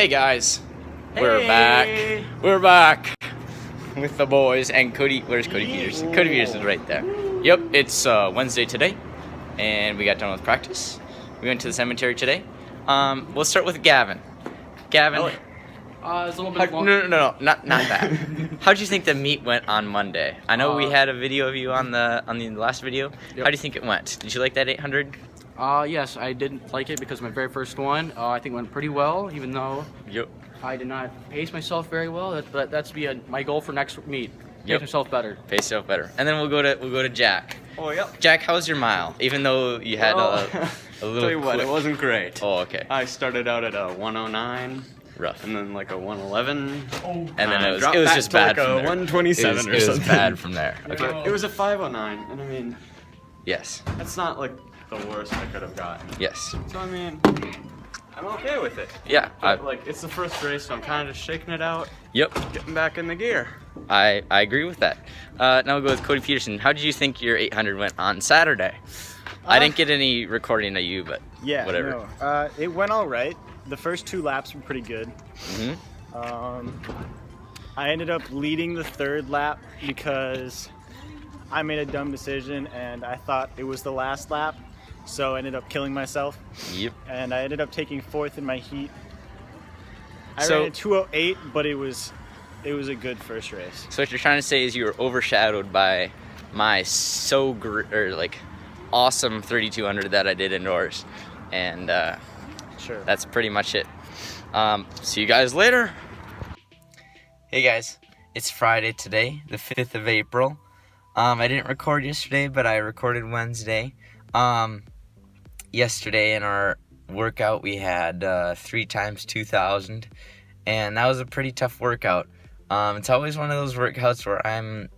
Hey guys, we're back. We're back with the boys and Cody. Where's Cody Peterson? Cody Peterson's right there. Yep, it's Wednesday today, and we got done with practice. We went to the cemetery today. We'll start with Gavin. Gavin, it's a little bit long. no, not that. How'd you think the meet went on Monday? I know we had a video of you on the last video. Yep. How do you think it went? Did you like that 800? Yes, I did like it because my very first one, I think went pretty well, even though I did not pace myself very well. That's my goal for next meet. Pace myself better. Pace yourself better. And then we'll go to Jack. Oh, yep. Jack, how was your mile? Even though you had a little. Tell you what, quick. it wasn't great. Oh, okay. I started out at a 109. Rough. And then like a 111. And then it was dropped just back bad to from like a there. 127 or it something. was bad from there. Okay. But it was a 509, and I mean, Yes. that's not like the worst I could have gotten. Yes. So I mean, I'm okay with it. Yeah. But, like, it's the first race, so I'm kind of just shaking it out, Yep. getting back in the gear. I agree with that. Now we'll go with Cody Peterson. How did you think your 800 went on Saturday? I didn't get any recording of you, but yeah, whatever. No. It went all right. The first two laps were pretty good. Mm-hmm. I ended up leading the third lap because I made a dumb decision and I thought it was the last lap, so I ended up killing myself. Yep. And I ended up taking fourth in my heat. I So- ran at 2:08, but it was a good first race. So what you're trying to say is you were overshadowed by my awesome 3200 that I did indoors, and Sure. that's pretty much it. See you guys later. Hey guys, it's Friday today, the 5th of April. I didn't record yesterday, but I recorded Wednesday. Yesterday in our workout we had 3 times 2000, and that was a pretty tough workout. It's always one of those workouts where I'm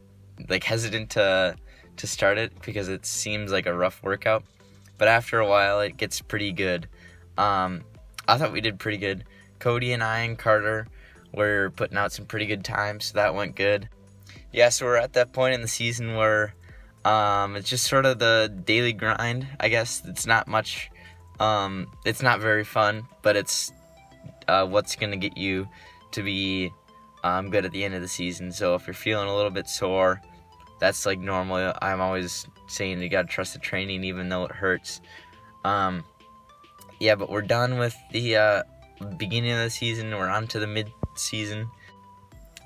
like hesitant to start it because it seems like a rough workout, but after a while it gets pretty good. I thought we did pretty good. Cody and I and Carter were putting out some pretty good times, so that went good. Yeah, so we're at that point in the season where it's just sort of the daily grind, I guess. It's not much, it's not very fun, but it's what's going to get you to be good at the end of the season. So if you're feeling a little bit sore, that's like normal. I'm always saying you got to trust the training even though it hurts. Yeah, but we're done with the beginning of the season. We're on to the mid-season.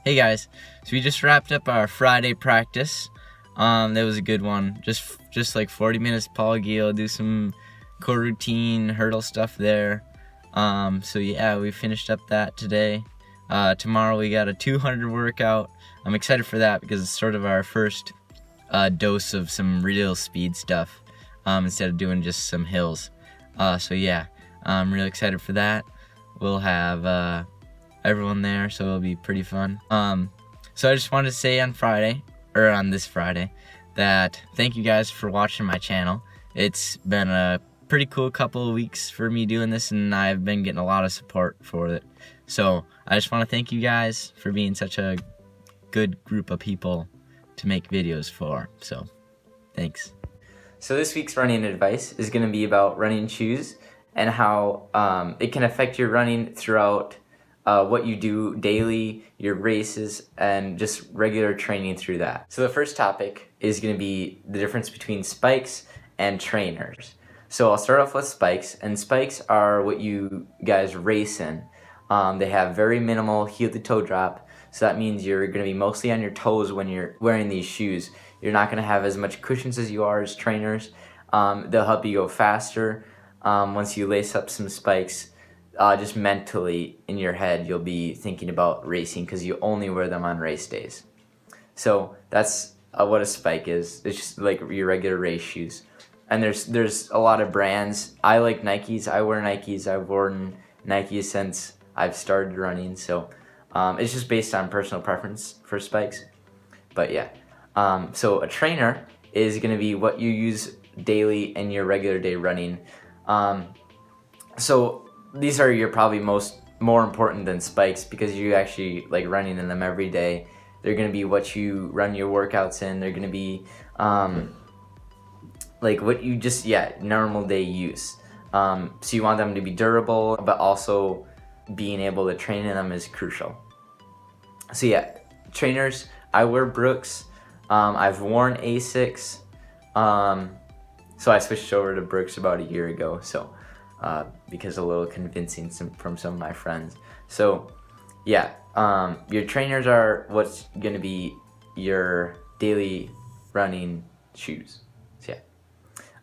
Hey guys, so we just wrapped up our Friday practice. That was a good one. Just like 40 minutes Paul Giel, do some core routine, hurdle stuff there. So yeah, we finished up that today. Tomorrow we got a 200 workout. I'm excited for that because it's sort of our first dose of some real speed stuff instead of doing just some hills. So yeah, I'm really excited for that. We'll have everyone there, so it'll be pretty fun. So I just wanted to say on this Friday, that thank you guys for watching my channel. It's been a pretty cool couple of weeks for me doing this, and I've been getting a lot of support for it. So I just want to thank you guys for being such a good group of people to make videos for. So thanks. So this week's running advice is going to be about running shoes and how it can affect your running throughout what you do daily, your races, and just regular training through that. So the first topic is going to be the difference between spikes and trainers. So I'll start off with spikes, and spikes are what you guys race in. They have very minimal heel-to-toe drop, so that means you're going to be mostly on your toes when you're wearing these shoes. You're not going to have as much cushions as you are as trainers. They'll help you go faster. Once you lace up some spikes, just mentally in your head, you'll be thinking about racing because you only wear them on race days. So that's what a spike is. It's just like your regular race shoes. And there's a lot of brands. I like Nikes. I wear Nikes. I've worn Nikes since I've started running. So it's just based on personal preference for spikes. But yeah. So a trainer is going to be what you use daily in your regular day running. So these are your probably more important than spikes because you actually like running in them every day. They're going to be what you run your workouts in. They're going to be like what you just normal day use. So you want them to be durable, but also being able to train in them is crucial. So yeah, trainers, I wear Brooks. I've worn Asics. So I switched over to Brooks about a year ago. So because a little convincing from some of my friends. So yeah, your trainers are what's gonna be your daily running shoes. So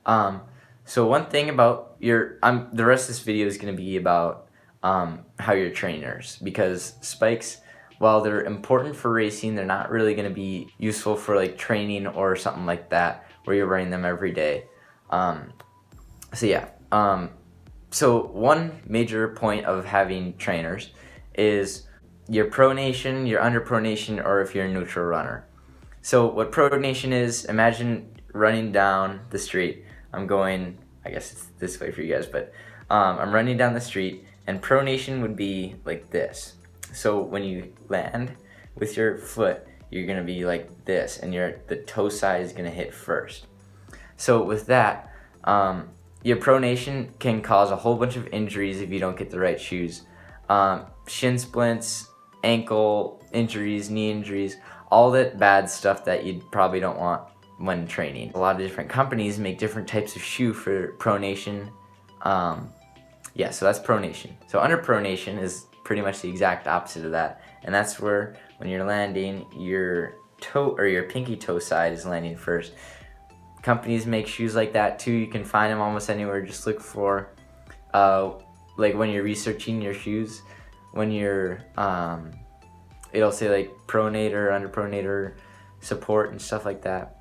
yeah. So one thing about the rest of this video is gonna be about how your trainers, because spikes, while they're important for racing, they're not really gonna be useful for like training or something like that where you're wearing them every day. So yeah. So one major point of having trainers is your pronation, your underpronation, or if you're a neutral runner. So what pronation is, imagine running down the street. I'm going, I guess it's this way for you guys, but I'm running down the street, and pronation would be like this. So when you land with your foot, you're gonna be like this, and the toe side is gonna hit first. So with that, your pronation can cause a whole bunch of injuries if you don't get the right shoes. Shin splints, ankle injuries, knee injuries, all that bad stuff that you probably don't want when training. A lot of different companies make different types of shoe for pronation. Yeah, so that's pronation. So underpronation is pretty much the exact opposite of that, and that's where when you're landing, your toe or your pinky toe side is landing first. Companies make shoes like that too. You can find them almost anywhere. Just look for, like when you're researching your shoes, when you're, it'll say like pronator, underpronator, support and stuff like that.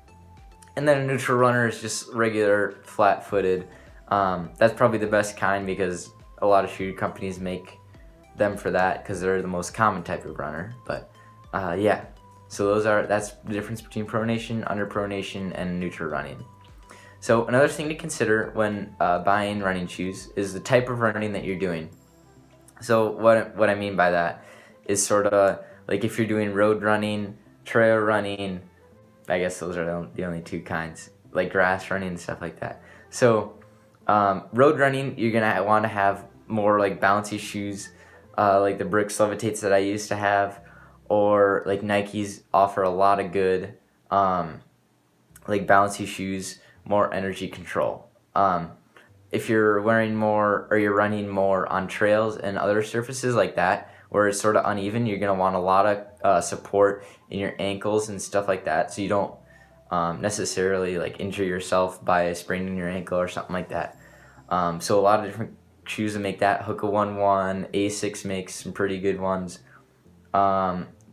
And then a neutral runner is just regular flat-footed. That's probably the best kind because a lot of shoe companies make them for that because they're the most common type of runner. But yeah. So that's the difference between pronation, underpronation, and neutral running. So another thing to consider when buying running shoes is the type of running that you're doing. So what I mean by that is sort of like if you're doing road running, trail running, I guess those are the only two kinds, like grass running and stuff like that. So road running, you're gonna want to have more like bouncy shoes, like the Brooks Levitates that I used to have. Or like Nikes offer a lot of good like bouncy shoes, more energy control. If you're wearing more or you're running more on trails and other surfaces like that where it's sort of uneven, you're gonna want a lot of support in your ankles and stuff like that, so you don't necessarily like injure yourself by spraining your ankle or something like that. So a lot of different shoes that make that. Hoka 1-1, Asics makes some pretty good ones.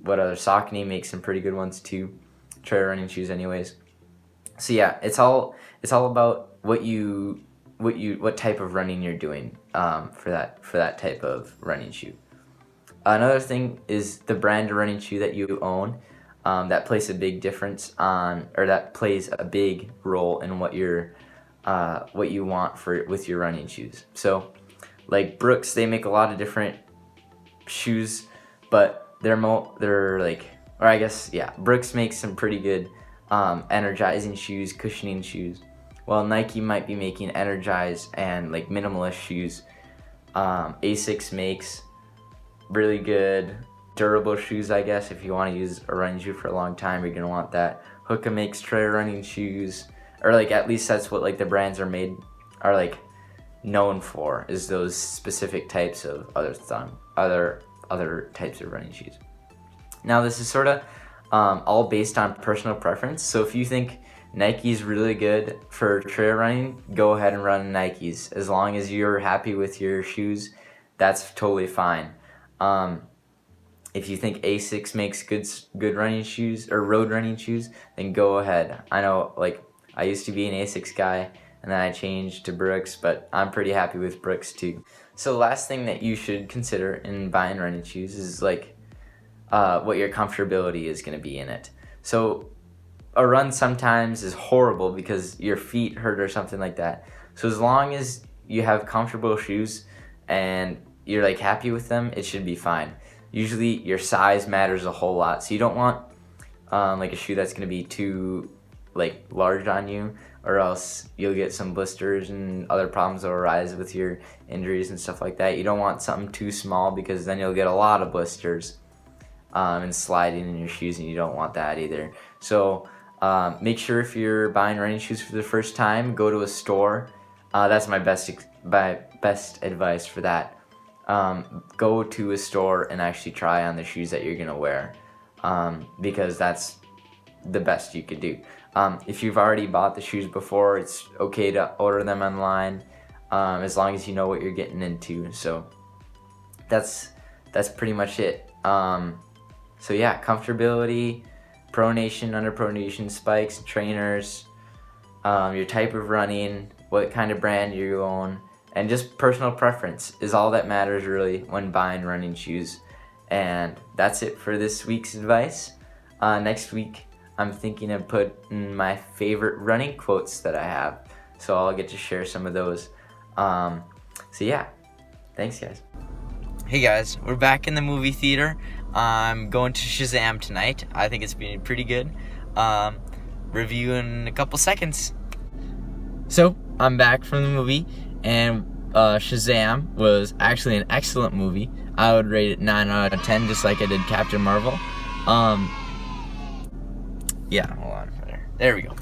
What other? Saucony makes some pretty good ones too. Trail running shoes, anyways. So yeah, it's all about what type of running you're doing for that type of running shoe. Another thing is the brand of running shoe that you own. That plays a big difference that plays a big role in what you want with your running shoes. So, like Brooks, they make a lot of different shoes, but Brooks makes some pretty good energizing shoes, cushioning shoes. While Nike might be making energized and like minimalist shoes. Asics makes really good durable shoes, I guess. If you want to use a running shoe for a long time, you're gonna want that. Hoka makes trail running shoes, or like at least that's what like the brands are like known for, is those specific types of other types of running shoes. Now this is sort of all based on personal preference. So if you think Nike's really good for trail running, go ahead and run Nikes. As long as you're happy with your shoes, that's totally fine. If you think Asics makes good running shoes or road running shoes, then go ahead. I know, like, I used to be an Asics guy and then I changed to Brooks, but I'm pretty happy with Brooks too. So the last thing that you should consider in buying running shoes is like what your comfortability is going to be in it. So a run sometimes is horrible because your feet hurt or something like that. So as long as you have comfortable shoes and you're like happy with them, it should be fine. Usually your size matters a whole lot, so you don't want like a shoe that's going to be too like large on you, or else you'll get some blisters and other problems will arise with your injuries and stuff like that. You don't want something too small because then you'll get a lot of blisters and sliding in your shoes, and you don't want that either. So make sure if you're buying running shoes for the first time, go to a store. That's my best advice for that. Go to a store and actually try on the shoes that you're gonna wear, because that's the best you could do. If you've already bought the shoes before, it's okay to order them online, as long as you know what you're getting into. So that's pretty much it. So yeah, comfortability, pronation, underpronation, spikes, trainers, your type of running, what kind of brand you own, and just personal preference is all that matters really when buying running shoes. And that's it for this week's advice. Next week, I'm thinking of putting my favorite running quotes that I have, so I'll get to share some of those. So yeah, thanks guys. Hey guys, we're back in the movie theater. I'm going to Shazam tonight. I think it's been pretty good. Review in a couple seconds. So I'm back from the movie, and Shazam was actually an excellent movie. I would rate it 9 out of 10, just like I did Captain Marvel. Yeah, hold on. There we go.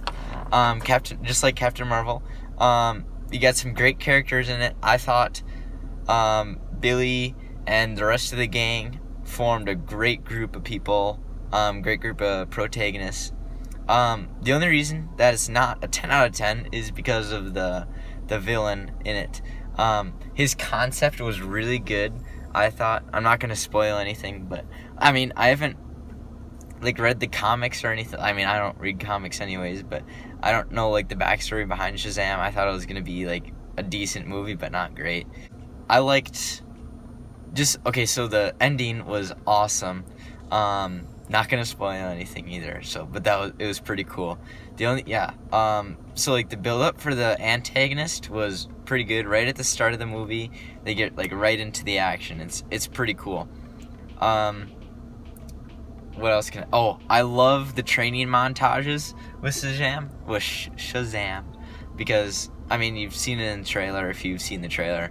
Just like Captain Marvel. You got some great characters in it. I thought Billy and the rest of the gang formed a great group of people, great group of protagonists. The only reason that it's not a 10 out of 10 is because of the villain in it. His concept was really good, I thought. I'm not going to spoil anything, but I mean, I haven't read the comics or anything. I mean, I don't read comics anyways, but I don't know the backstory behind Shazam. I thought it was going to be a decent movie, but not great. I liked so the ending was awesome. Not gonna spoil anything either. But it was pretty cool. So the build up for the antagonist was pretty good. Right at the start of the movie, they get right into the action. It's pretty cool. What else I love the training montages with Shazam, because I mean you've seen it in the trailer if you've seen the trailer.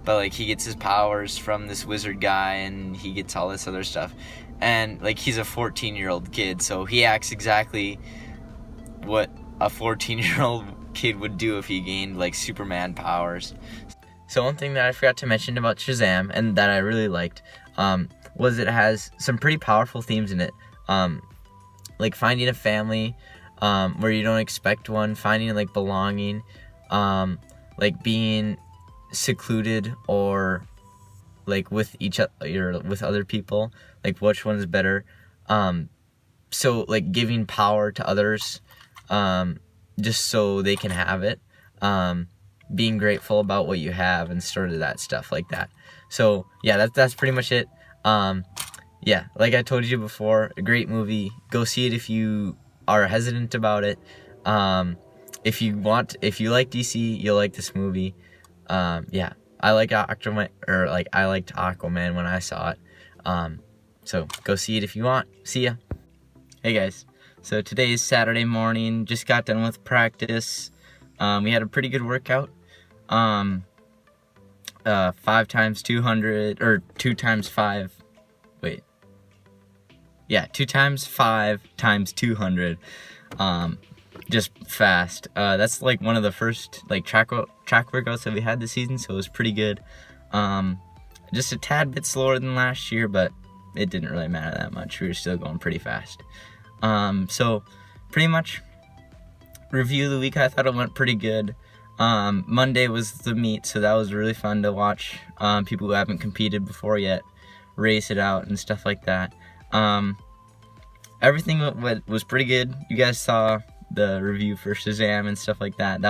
But he gets his powers from this wizard guy, and he gets all this other stuff. And he's a 14-year-old kid, so he acts exactly what a 14-year-old kid would do if he gained Superman powers. So one thing that I forgot to mention about Shazam, and that I really liked, was it has some pretty powerful themes in it. Finding a family where you don't expect one, finding belonging, being secluded or with each other, with other people, which one is better. So giving power to others, just so they can have it, being grateful about what you have, and sort of that stuff like that. So yeah, that's pretty much it. Yeah, like I told you before, a great movie. Go see it if you are hesitant about it. If you like DC, you'll like this movie. Yeah, I liked Aquaman when I saw it. So go see it if you want. See ya. Hey guys, so today is Saturday morning. Just got done with practice. We had a pretty good workout. 5 times 200, or 2 times 5. Wait. Yeah, 2 times 5 times 200. Just fast. That's one of the first track workouts that we had this season, so it was pretty good. Just a tad bit slower than last year, but it didn't really matter that much. We were still going pretty fast. So pretty much review of the week, I thought it went pretty good. Monday was the meet, so that was really fun to watch people who haven't competed before yet race it out and stuff like that. Everything was pretty good. You guys saw the review for Shazam and stuff like that.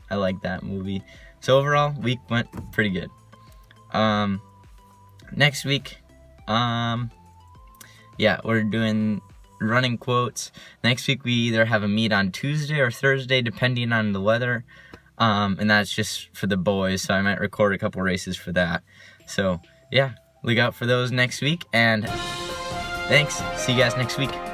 I liked that movie. So overall, week went pretty good. Next week, yeah, we're doing running quotes. Next week we either have a meet on Tuesday or Thursday, depending on the weather. And that's just for the boys, so I might record a couple races for that. So yeah, look out for those next week, and thanks. See you guys next week.